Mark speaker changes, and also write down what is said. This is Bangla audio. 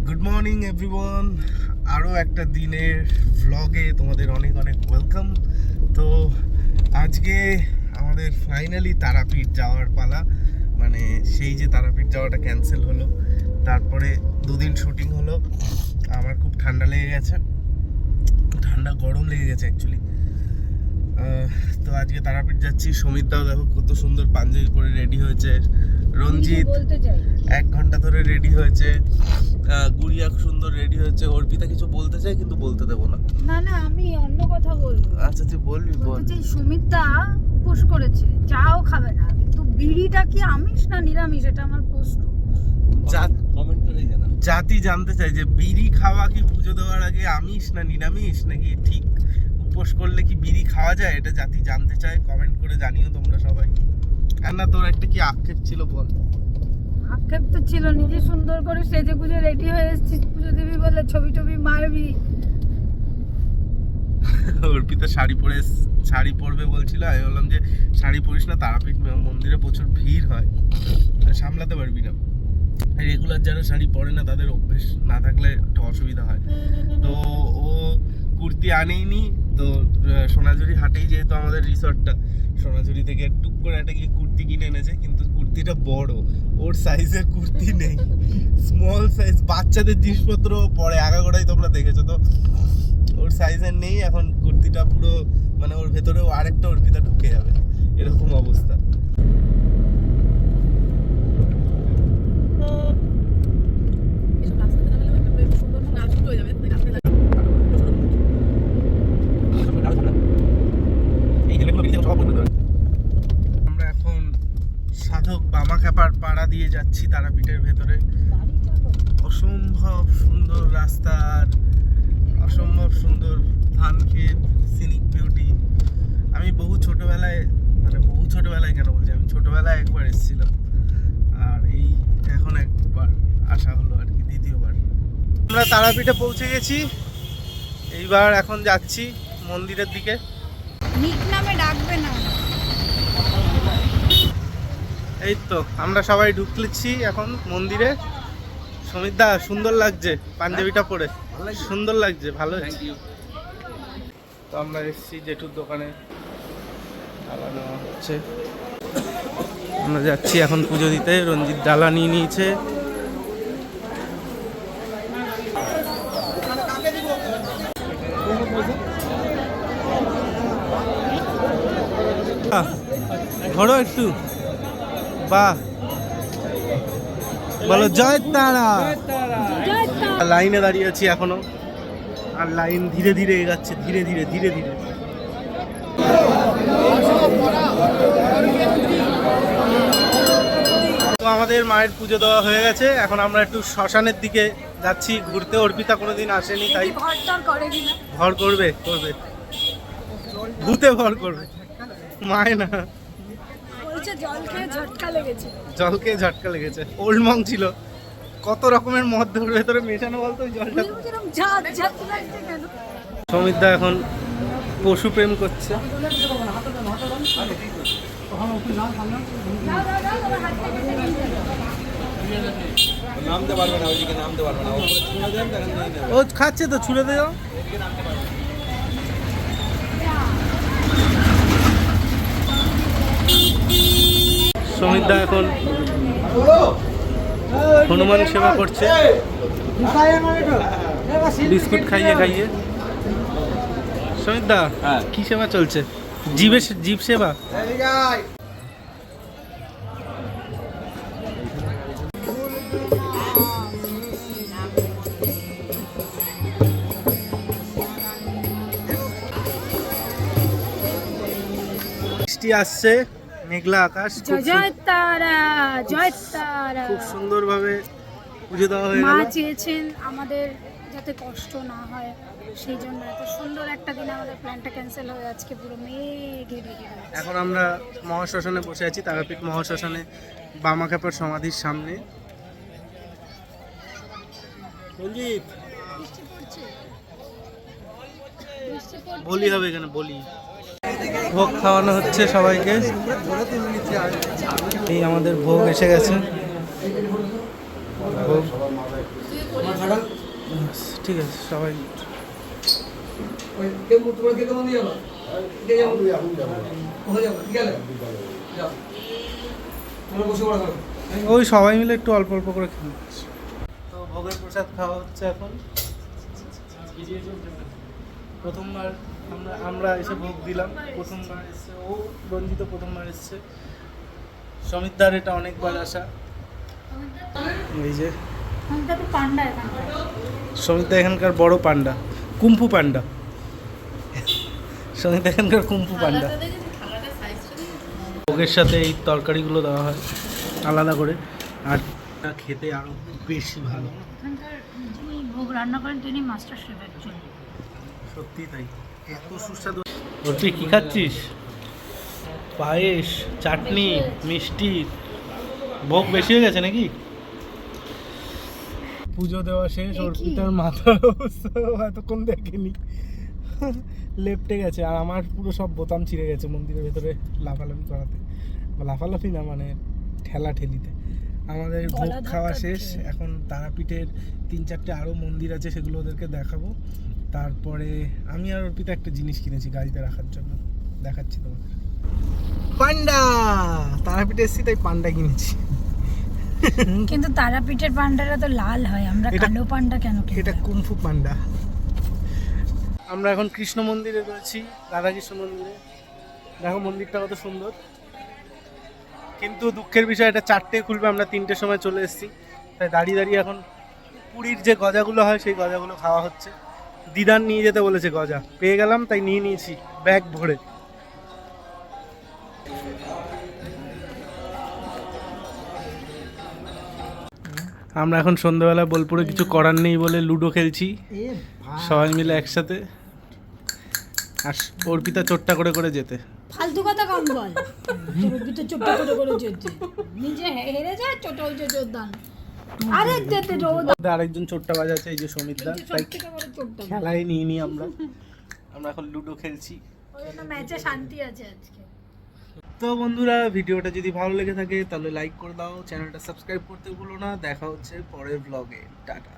Speaker 1: গুড মর্নিং এভরিওয়ান, আরও একটা দিনের ভ্লগে তোমাদের অনেক অনেক ওয়েলকাম। তো আজকে আমাদের ফাইনালি তারাপীঠ যাওয়ার পালা। মানে সেই যে তারাপীঠ যাওয়াটা ক্যান্সেল হলো, তারপরে দুদিন শুটিং হলো। আমার খুব ঠান্ডা লেগে গেছে, গরম লেগে গেছে অ্যাকচুয়ালি। তো আজকে তারাপীঠ যাচ্ছি। সমিতদাও দেখো কত সুন্দর পাঞ্জাবি পরে রেডি হয়েছে। রঞ্জিত 1 ঘন্টা ধরে রেডি হয়েছে। গুড়িয়া সুন্দর রেডি হয়েছে। অর্পিতা কিছু বলতে চাই কিন্তু বলতে দেবো না।
Speaker 2: না না, আমি অন্য কথা বলবো।
Speaker 1: আচ্ছা তুই বলবি, বল।
Speaker 2: সুমিতদা উপোস করেছে, চাও খাবে না, কিন্তু বিড়িটা কি আমিষ না নিরামিষ, এটা আমার প্রশ্ন।
Speaker 1: কমেন্ট করে জানাও। জাতি জানতে চাই যে বিড়ি খাওয়া কি পুজো দেওয়ার আগে আমিষ না নিরামিষ, নাকি ঠিক উপোস করলে কি বিড়ি খাওয়া যায়, এটা জাতি জানতে চায়। কমেন্ট করে জানিও তোমরা সবাই। আর না, তোর একটা কি আক্ষেপ ছিল বল।
Speaker 2: আক্ষেপ তো ছিল, নিজে সুন্দর করে সেজে গুজে রেডি হয়ে এসেছিস পুজো দিবি বলে, ছবি টবি মারবি।
Speaker 1: অর্পিতা শাড়ি পরবে বলছিল। আমি বললাম যে শাড়ি পরিস না, তারাপীঠ মন্দিরে প্রচুর ভিড় হয়, সামলাতে পারবি না। রেগুলার যারা শাড়ি পরে না তাদের অভ্যেস না থাকলে একটু অসুবিধা হয়। তো ও কুর্তি আনেইনি। তো সোনাঝুরি হাটেই যেহেতু আমাদের রিসর্টটা, সোনাঝুরি থেকে টুক করে একটা গিয়ে কুর্তি কিনে এনেছে, কিন্তু কুর্তিটা বড়, ওর সাইজের কুর্তি নেই, স্মল সাইজ। বাচ্চাদের জিনিসপত্র পরে আগাগোড়াই তোমরা দেখেছো, তো ওর সাইজের নেই। এখন কুর্তিটা পুরো মানে ওর ভেতরেও আরেকটা অর্পিতা ঢুকে যাবে, এরকম অবস্থা। আমরা এখন সাধক বামাখ্যাপার পাড়া দিয়ে যাচ্ছি তারাপীঠের ভেতরে। অসম্ভব সুন্দর রাস্তা, আর অসম্ভব সুন্দর ধান ক্ষেত, সিনিক বিউটি। আমি বহু ছোটবেলায় কেন বলছি, আমি ছোটবেলায় একবার এসেছিলাম, আর এই এখন একবার আসা হলো আর কি, দ্বিতীয়বার। আমরা তারাপীঠে পৌঁছে গেছি, এইবার এখন যাচ্ছি মন্দিরের দিকে।
Speaker 2: নিক নামে ডাকবে না।
Speaker 1: এই তো আমরা সবাই ঢুকলেছি এখন মন্দিরে। সমিতদা সুন্দর লাগছে পাঞ্জাবিটা পরে, সুন্দর লাগছে, ভালো হচ্ছে। তো আমরা এসেছি জেঠুর দোকানে, ডালা নেওয়া হচ্ছে। আমরা যাচ্ছি এখন পুজো দিতে। রঞ্জিত ডালা নিয়ে নিয়েছে। ঘোরো একটু, বাহ, বলো জয় তারা। লাইনে দাঁড়িয়ে আছি এখনো, আর লাইন ধীরে ধীরে এগাচ্ছে, ধীরে ধীরে ধীরে ধীরে। তো আমাদের মায়ের পুজো দেওয়া হয়ে গেছে, এখন আমরা একটু শ্মশানের দিকে যাচ্ছি ঘুরতে। অর্পিতা কোনোদিন আসেনি, তাই ভর করবে, ভূতে ভর করবে, মায় না। জল খেয়ে ঝটকা লেগেছে। ওল্ড মং ছিল, কত রকমের মদ ভেতরে মেশানো বলতো ওই জলটা। সমিতদা এখন পশু প্রেম করছে। ও খাচ্ছে তো, ছুঁড়ে দেও। সমিতদা এখন হনুমান সেবা করছে, বিস্কুট খাইয়ে খাইয়ে। সমিতদা কি সেবা চলছে? জীব সেবা। বৃষ্টি আসছে, মেঘলা আকাশ,
Speaker 2: জয় তারা, জয় তারা।
Speaker 1: খুব সুন্দর ভাবে পুজো দেওয়া হয়ে গেল।
Speaker 2: মা চেয়েছেন আমাদের যাতে কষ্ট না হয়, সেই জন্য এত সুন্দর একটা দিন আমাদের প্ল্যানটা ক্যান্সেল হয়ে আজকে পুরো মেঘে ঢেকে গেছে।
Speaker 1: এখন আমরা মহাশ্মশানে বসে আছি, তারাপীঠ মহাশ্মশানে, বামাখ্যাপার সমাধির সামনে। বলি হবে এখানে, বলি। ভোগ খাওয়ানো হচ্ছে সবাইকে। এই আমাদের ভোগ এসে গেছে। ভোগ ব্যাস ঠিক আছে সবাই ওই সবাই মিলে একটু অল্প অল্প করে খেয়ে নিচ্ছি। তো ভোগের প্রসাদ খাওয়া হচ্ছে এখন। প্রথমবার আমরা এসে ভোগ দিলাম, প্রথমবার এসছে ও, রঞ্জিত প্রথমবার এসছে, সমিতদার এটা অনেকবার আসা। এই যে
Speaker 2: পান্ডা এখানকার
Speaker 1: সমিতদা এখানকার বড় পান্ডা, কুম্ফু পান্ডা। সমিতদা এখানকার কুম্ফু পান্ডা। ভোগের সাথে এই তরকারিগুলো দেওয়া হয় আলাদা করে, আর খেতে আরো বেশি ভালো।
Speaker 2: এখানকার যিনি ভোগ রান্না করেন তিনি মাস্টার শেফ অ্যাকচুয়ালি।
Speaker 1: সত্যি তাই, এত সুস্বাদু। তুই কি খাচ্ছিস? পায়েস, চাটনি, মিষ্টি। ভোগ বেশি হয়ে গেছে নাকি? পুজো দেওয়া শেষ, অর্পিতার মাথার অবস্থা এতক্ষণ দেখেনি, লেপটে গেছে। আর আমার পুরো সব বোতাম ছিঁড়ে গেছে মন্দিরের ভেতরে লাফালাফি করাতে, বা লাফালাফি না মানে ঠেলা ঠেলিতে। আমাদের ভোগ খাওয়া শেষ, এখন তারাপীঠের 3-4টে আরও মন্দির আছে, সেগুলো ওদেরকে দেখাবো। তারপরে আমি আর অর্পিতা একটা জিনিস কিনেছি গাড়িতে রাখার জন্য, দেখাচ্ছি তোমাদের। পান্ডা, তারাপীঠে এসেছি তাই পান্ডা কিনেছি।
Speaker 2: কিন্তু তারাপীঠের পান্ডারা তো লাল হয়, আমরা কালো পান্ডা কেন কিনবো?
Speaker 1: এটা কুম্ফু পান্ডা। আমরা এখন কৃষ্ণ মন্দিরে রয়েছি, রাধাকৃষ্ণ মন্দিরে। দেখো মন্দিরটা কত সুন্দর, কিন্তু দুঃখের বিষয় এটা 4টে খুলবে, আমরা 3টের সময় চলে এসেছি। তাই দাঁড়িয়ে দাঁড়িয়ে এখন পুরীর যে গজাগুলো হয় সেই গজাগুলো খাওয়া হচ্ছে। দিদার নিয়ে যেতে বলেছে গজা, পেয়ে গেলাম তাই নিয়ে নিয়েছি ব্যাগ ভরে। আমরা এখন সন্ধ্যাবেলা বোলপুরে কিছু করার নেই বলে লুডো খেলছি সবাই মিলে একসাথে। আর অর্পিতা চোট্টা করে করে যেতে।
Speaker 2: ফালতু কথা কম বল, অর্পিতা চোট্টা করে করে যেতে, নিজে হেরে যায় ছোট হইছে জোরদান। আরে যেতে রোদ।
Speaker 1: আরেকজন চোট্টা বাজাচ্ছে, এই যে সমিতদা। তাই খেলায় নিয়ে নি আমরা এখন লুডো খেলছি।
Speaker 2: ওই জন্য ম্যাচে শান্তি আছে আজকে।
Speaker 1: তো বন্ধুরা, ভিডিওটা যদি ভালো লেগে থাকে তাহলে লাইক করে দাও, চ্যানেলটা সাবস্ক্রাইব করতে ভুলো না। দেখা হচ্ছে পরের ব্লগে, টাটা।